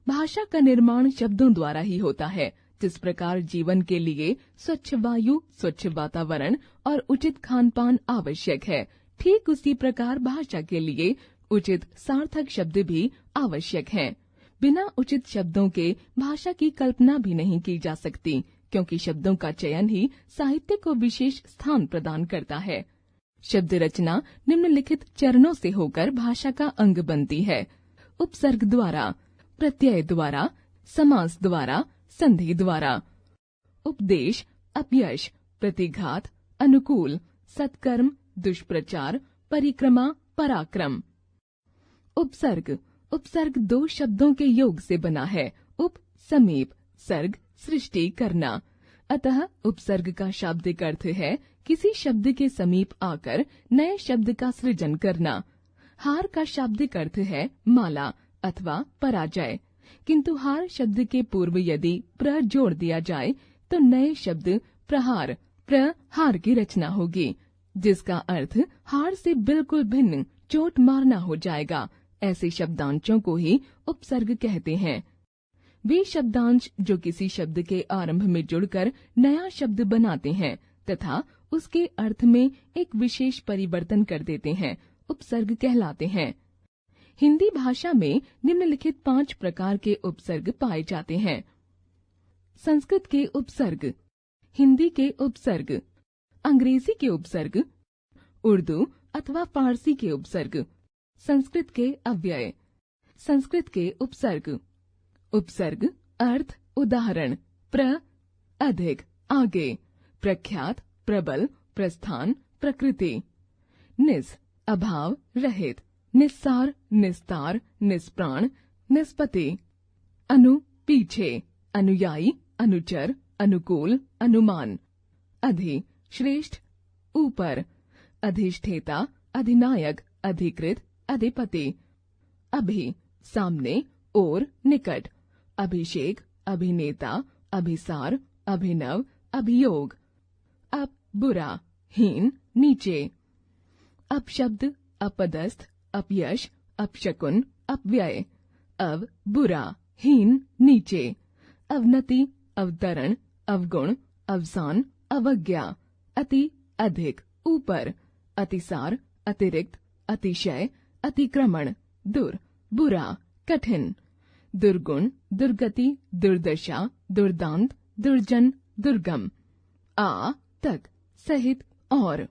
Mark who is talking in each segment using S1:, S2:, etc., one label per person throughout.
S1: भाषा का निर्माण शब्दों द्वारा ही होता है। जिस प्रकार जीवन के लिए स्वच्छ वायु, स्वच्छ वातावरण और उचित खान पान आवश्यक है, ठीक उसी प्रकार भाषा के लिए उचित सार्थक शब्द भी आवश्यक हैं। बिना उचित शब्दों के भाषा की कल्पना भी नहीं की जा सकती, क्योंकि शब्दों का चयन ही साहित्य को विशेष स्थान प्रदान करता है। शब्द रचना निम्नलिखित चरणों से होकर भाषा का अंग बनती है: उपसर्ग द्वारा, प्रत्यय द्वारा, समास द्वारा, संधि द्वारा। उपदेश, अपयश, प्रतिघात, अनुकूल, सत्कर्म, दुष्प्रचार, परिक्रमा, पराक्रम। उपसर्ग, उपसर्ग दो शब्दों के योग से बना है। उप समीप, सर्ग सृष्टि करना। अतः उपसर्ग का शाब्दिक अर्थ है किसी शब्द के समीप आकर नए शब्द का सृजन करना। हार का शाब्दिक अर्थ है माला अथवा पराजय, किंतु हार शब्द के पूर्व यदि प्र जोड़ दिया जाए तो नए शब्द प्रहार, प्रहार की रचना होगी, जिसका अर्थ हार से बिल्कुल भिन्न, चोट मारना हो जाएगा। ऐसे शब्दांशों को ही उपसर्ग कहते हैं। वे शब्दांश जो किसी शब्द के आरंभ में जुड़कर नया शब्द बनाते हैं तथा उसके अर्थ में एक विशेष परिवर्तन कर देते हैं, उपसर्ग कहलाते हैं। हिंदी भाषा में निम्नलिखित 5 प्रकार के उपसर्ग पाए जाते हैं: संस्कृत के उपसर्ग, हिंदी के उपसर्ग, अंग्रेजी के उपसर्ग, उर्दू अथवा फारसी के उपसर्ग, संस्कृत के अव्यय। संस्कृत के उपसर्ग: उपसर्ग अर्थ, उदाहरण: प्र अधिक, आगे, प्रख्यात, प्रबल, प्रस्थान, प्रकृति। निस अभाव, रहित, निस्सार, निस्तार, निष्प्राण, निष्पत्ति। अनु पीछे, अनुयायी, अनुचर, अनुकूल, अनुमान। अधि श्रेष्ठ, ऊपर, अधिष्ठेता, अधिनायक, अधिकृत, अधिपति। अभि सामने, और, निकट। अभिषेक, अभिनेता, अभिसार, अभिनव, अभियोग। अप बुरा, हीन, नीचे। अपशब्द, अपदस्थ, अपयश, अपशकुन, अपव्यय। अव बुरा, हीन, नीचे। अवनति, अवतरण, अवगुण, अवसान, अवज्ञा। अति अधिक, ऊपर। अतिसार, अतिरिक्त, अतिशय, अतिक्रमण। दुर बुरा, कठिन। दुर्गुण, दुर्गति, दुर्दशा, दुर्दांत, दुर्जन, दुर्गम। आ तक, सहित, और।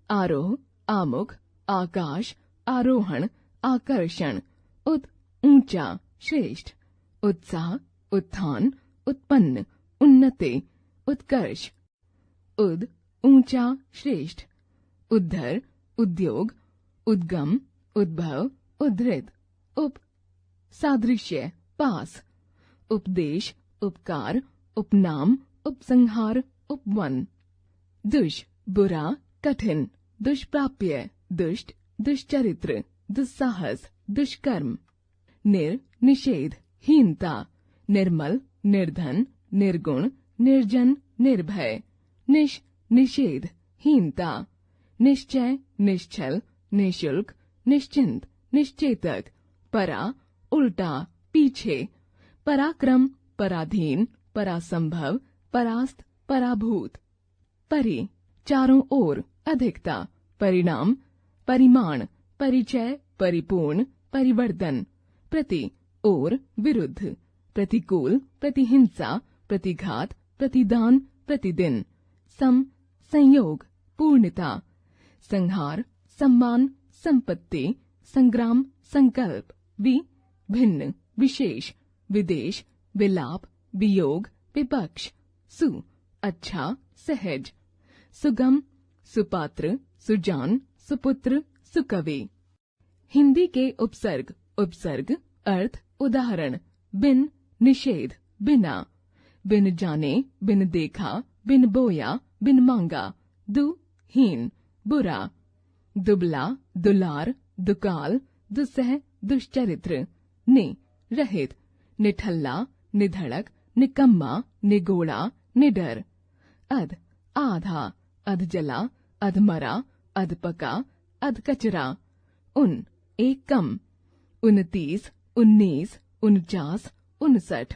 S1: आरोह, आमुख, आकाश, आरोहण, आकर्षण। उत ऊंचा, श्रेष्ठ। उत्साह, उत्थान, उत्पन्न, उन्नति, उत्कर्ष। उद ऊंचा, श्रेष्ठ। उद्धर, उद्योग, उद्गम, उद्भव, उद्धृत। उप सादृश्य, पास। उपदेश, उपकार, उपनाम, उपसंहार, उपवन। दुष बुरा, कठिन, दुष्प्राप्य, दुष्ट, दुष्चरित्र, दुस्साहस, दुष्कर्म। निषेध, हीनता। निर्मल, निर्धन, निर्गुण, निर्जन, निर्भय। निषेध, हीनता। निश्चय, निश्चल, निशुल्क, निश्चिंत, निश्चेतक। परा उल्टा, पीछे। पराक्रम, पराधीन, परासंभव, परास्त, पराभूत। परि चारों ओर, अधिकता। परिणाम, परिमाण, परिचय, परिपूर्ण, परिवर्तन। प्रति और, विरुद्ध। प्रतिकूल, प्रतिहिंसा, प्रतिघात, प्रतिदान, प्रतिदिन। संयोग, पूर्णता। संहार, सम्मान, संपत्ति, संग्राम, संकल्प। भिन्न, विशेष, विदेश, विलाप, वियोग, विपक्ष। अच्छा, सहज। सुगम, सुपात्र, सुजान, सुपुत्र, सुकवि। हिंदी के उपसर्ग: उपसर्ग अर्थ, उदाहरण: बिन, निषेध, बिना। बिन जाने, बिन देखा, बिन बोया, बिन मांगा। हीन, बुरा। दुबला, दुलार, दुकाल, दुस्सह, दुष्चरित्र। रहित, निठल्ला, निधड़क, निकम्मा, निगोड़ा, निडर। अध आधा, अधजला, अधमरा, अधपका, अधकचरा। एक कम। 29, 19, 49, 59।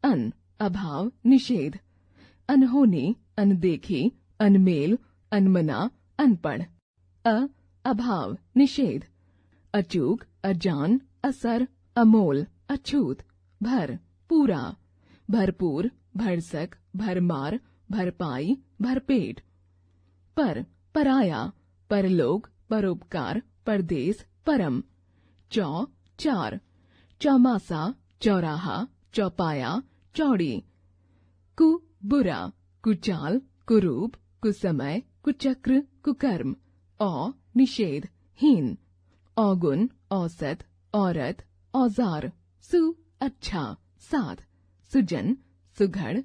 S1: अन अभाव निषेध। अनहोनी, अनदेखी, अनमेल, अनमना, अनपढ़। अ अभाव निषेध। अचूक, अजान, असर, अमोल, अछूत। भर पूरा। भरपूर, भरसक, भरमार, भरपाई, भरपेट। पर पराया, परलोक, परोपकार, परदेस, परम। चौ चार। चौमासा, चौराहा, चौपाया, चौड़ी। कु बुरा, कुचाल, कुरूप, कुसमय, कुचक्र, कुकर्म। औ निषेध, हीन। औगुन, औसत, औरत, औजार। सु अच्छा, साथ। सुजन, सुघड़,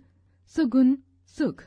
S1: सुगुन, सुख।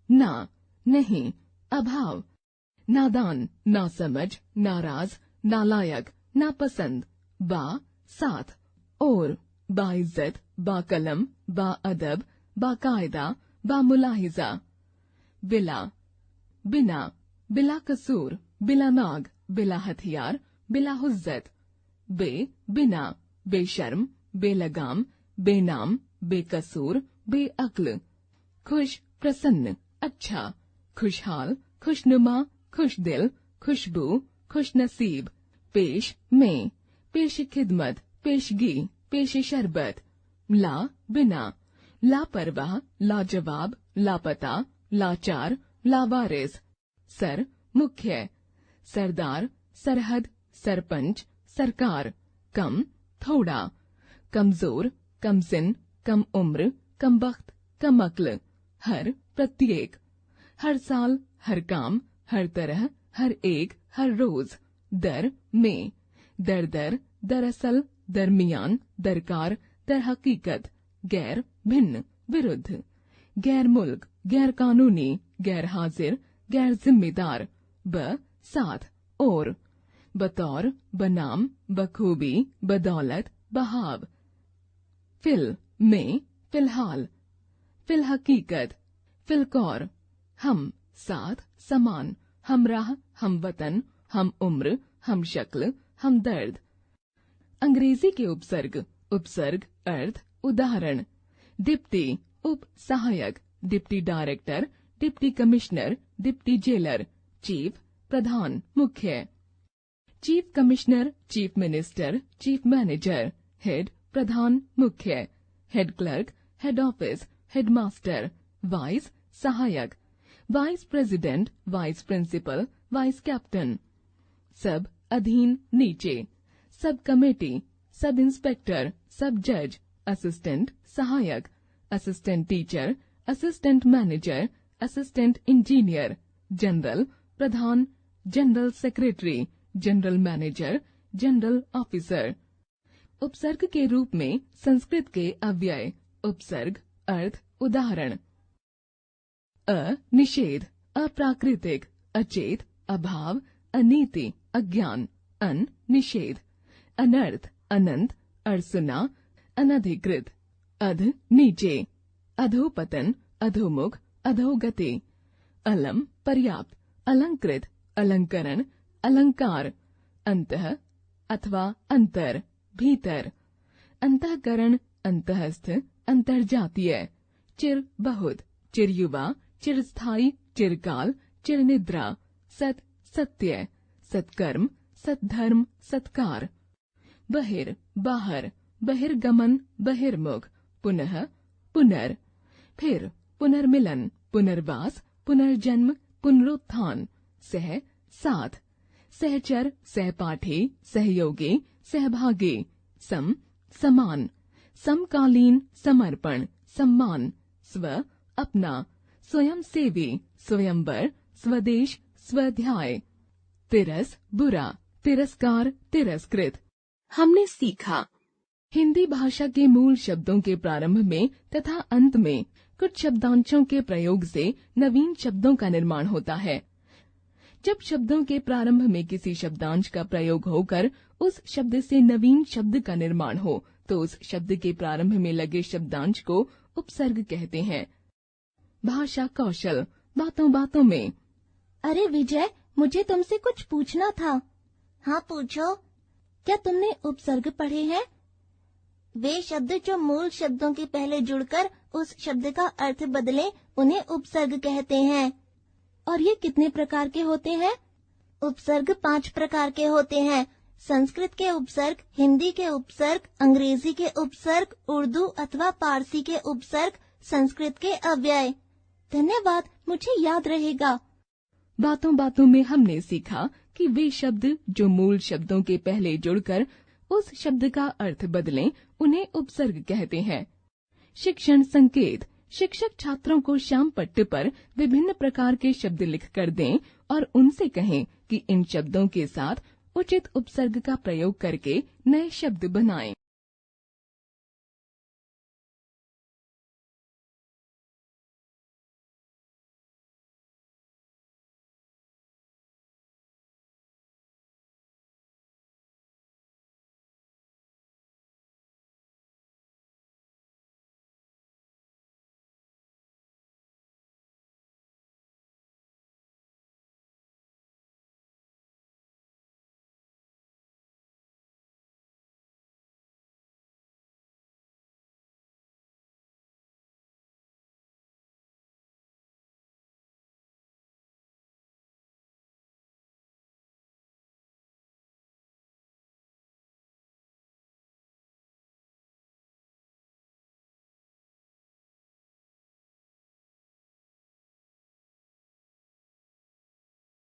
S1: ना, नहीं, अभाव, नादान, नासमझ, नाराज, नालायक, नापसंद, बा, साथ, और, बाइज्जत, बाकलम, बाअदब, बाकायदा, बामुलाहिजा, बिला, बिना, बिला कसूर, बिला नाग, बिला हथियार, बिला हुज्जत, बिना, बेशर्म, बेलगाम, बेनाम, बेकसूर, बेअक्ल, खुश, प्रसन्न, अच्छा, खुशहाल, खुशनुमा, खुशदिल, खुशबू, खुशनसीब, पेश में, पेश खिदमत, पेशगी, पेश शरबत, ला, बिना, लापरवाह, लाजवाब, लापता, लाचार, लावारिस, सर, मुख्य, सरदार, सरहद, सरपंच, सरकार, कम, थोड़ा, कमजोर, कमसिन, कम उम्र, कम वक्त, कम अक्ल, हर, प्रत्येक, हर साल, हर काम, हर तरह, हर एक, हर रोज, दर में, दर दर, दरअसल, दरमियान, दरकार, दर हकीकत, गैर, भिन्न, विरुद्ध, गैर मुल्क, गैर कानूनी, गैर हाजिर, गैर जिम्मेदार, साथ, और, बतौर, बनाम, बखूबी, बदौलत, बहाव, फिल में, फिलहाल, फिल हकीकत, फिलकौर, हम, साथ, समान, हमराह, हम वतन, हम उम्र, हम शक्ल, हम दर्द। अंग्रेजी के उपसर्ग, उपसर्ग, अर्थ, उदाहरण, डिप्टी, उप सहायक, deputy director, deputy commissioner, deputy jailer, chief, प्रधान, मुख्य, chief commissioner, chief minister, chief manager, head, प्रधान, मुख्य, head clerk, head office, headmaster, vice, सहायक, vice president, vice principal, vice captain, sub, अधीन, नीचे, सब कमेटी, सब इंस्पेक्टर, सब जज, assistant, सहायक, assistant teacher, assistant manager, assistant engineer, general, प्रधान, general secretary, general manager, general officer. उपसर्ग के रूप में संस्कृत के अव्यय, उपसर्ग, अर्थ, उदाहरण, निषेध, अप्राकृतिक, अचेत, अभाव, अनीति, अज्ञान, निषेध, अनर्थ, अनंत, अरसुना, अनधिकृत, अध, नीचे, अधोपतन, अधोमुख, अधोगति, अलम, पर्याप्त, अलंकृत, अलंकरण, अलंकार, अंतः अथवा अंतर, भीतर, अंतःकरण, अंतःस्थ, अंतर्जातीय, चिर, बहुत, चिरयुवा, चिरस्थायी, चिरकाल, चिरनिद्रा, सत, सत्य, सत्कर्म, सत्धर्म, सत्कार, बहिर, बाहर, बहिर्गमन, बहिर्मुख, पुनः, पुनर, फिर, पुनर्मिलन, पुनर्वास, पुनर्जन्म, पुनरुत्थान, सह, साथ, सहचर, सहपाठी, सहयोगी, सहभागी, सम, समान, समकालीन, समर्पण, सम्मान, स्व, अपना, स्वयंसेवी, स्वयंवर, स्वदेश, स्वाध्याय, तिरस, बुरा, तिरस्कार, तिरस्कृत। हमने सीखा, हिंदी भाषा के मूल शब्दों के प्रारंभ में तथा अंत में कुछ शब्दांशों के प्रयोग से नवीन शब्दों का निर्माण होता है। जब शब्दों के प्रारंभ में किसी शब्दांश का प्रयोग होकर उस शब्द से नवीन शब्द का निर्माण हो तो उस शब्द के प्रारंभ में लगे शब्दांश को उपसर्ग कहते हैं। भाषा कौशल, बातों बातों में।
S2: अरे विजय, मुझे तुमसे कुछ पूछना था। हाँ पूछो। क्या तुमने उपसर्ग पढ़े हैं? वे शब्द जो मूल शब्दों के पहले जुड़कर उस शब्द का अर्थ बदले उन्हें उपसर्ग कहते हैं। और ये कितने प्रकार के होते हैं? उपसर्ग 5 प्रकार के होते हैं। संस्कृत के उपसर्ग, हिंदी के उपसर्ग, अंग्रेजी के उपसर्ग, उर्दू अथवा पारसी के उपसर्ग, संस्कृत के अव्यय। धन्यवाद, मुझे याद रहेगा।
S1: बातों बातों में हमने सीखा कि वे शब्द जो मूल शब्दों के पहले जुड़कर उस शब्द का अर्थ बदलें उन्हें उपसर्ग कहते हैं। शिक्षण संकेत, शिक्षक छात्रों को श्याम पट्ट पर विभिन्न प्रकार के शब्द लिख कर दें और उनसे कहें कि इन शब्दों के साथ उचित उपसर्ग का प्रयोग करके नए शब्द बनाएं।